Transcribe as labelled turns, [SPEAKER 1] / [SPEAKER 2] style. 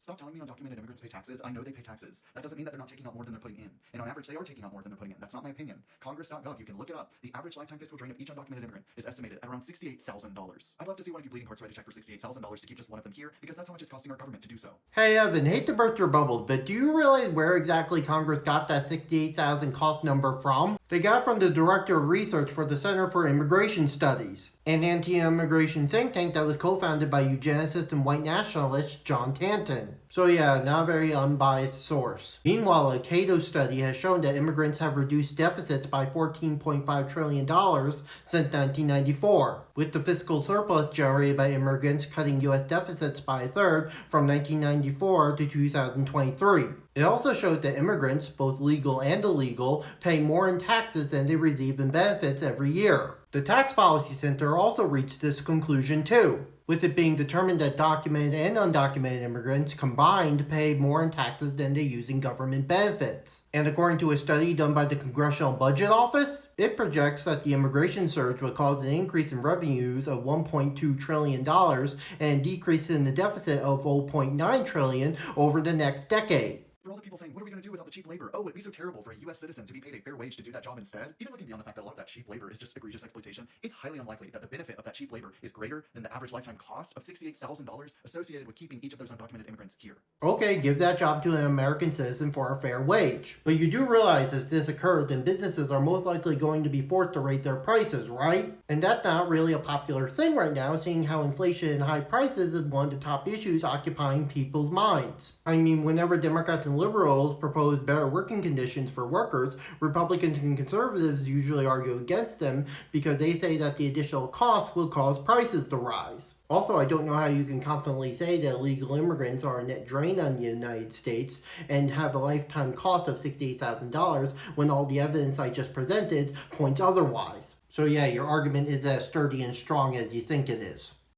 [SPEAKER 1] Stop telling me undocumented immigrants pay taxes. I know they pay taxes. That doesn't mean that they're not taking out more than they're putting in. And on average, they are taking out more than they're putting in. That's not my opinion. Congress.gov, you can look it up. The average lifetime fiscal drain of each undocumented immigrant is estimated at around $68,000. I'd love to see one of you bleeding hearts write a check for $68,000 to keep just one of them here, because that's how much it's costing our government to do so.
[SPEAKER 2] Hey Evan, hate to burst your bubble, but do you realize where exactly Congress got that 68,000 cost number from? They got it from the Director of Research for the Center for Immigration Studies, an anti-immigration think tank that was co-founded by eugenicist and white nationalist John Tanton. So yeah, not a very unbiased source. Meanwhile, a Cato study has shown that immigrants have reduced deficits by $14.5 trillion since 1994, with the fiscal surplus generated by immigrants cutting U.S. deficits by a third from 1994 to 2023. It also shows that immigrants, both legal and illegal, pay more in taxes than they receive in benefits every year. The Tax Policy Center also reached this conclusion too, with it being determined that documented and undocumented immigrants combined pay more in taxes than they use in government benefits. And according to a study done by the Congressional Budget Office, it projects that the immigration surge will cause an increase in revenues of $1.2 trillion and a decrease in the deficit of $0.9 trillion over the next decade.
[SPEAKER 1] For all the people saying, what are we going to do without the cheap labor? Oh, it'd be so terrible for a U.S. citizen to be paid a fair wage to do that job instead. Even looking beyond the fact that a lot of that cheap labor is just egregious exploitation, it's highly unlikely that the benefit of that cheap labor is greater than the average lifetime cost of $68,000 associated with keeping each of those undocumented immigrants here.
[SPEAKER 2] Okay, give that job to an American citizen for a fair wage. But you do realize if this occurs, then businesses are most likely going to be forced to raise their prices, right? And that's not really a popular thing right now, seeing how inflation and high prices is one of the top issues occupying people's minds. I mean, whenever Democrats and liberals propose better working conditions for workers, Republicans and conservatives usually argue against them because they say that the additional cost will cause prices to rise. Also, I don't know how you can confidently say that illegal immigrants are a net drain on the United States and have a lifetime cost of $68,000 when all the evidence I just presented points otherwise. So yeah, your argument is as sturdy and strong as you think it is.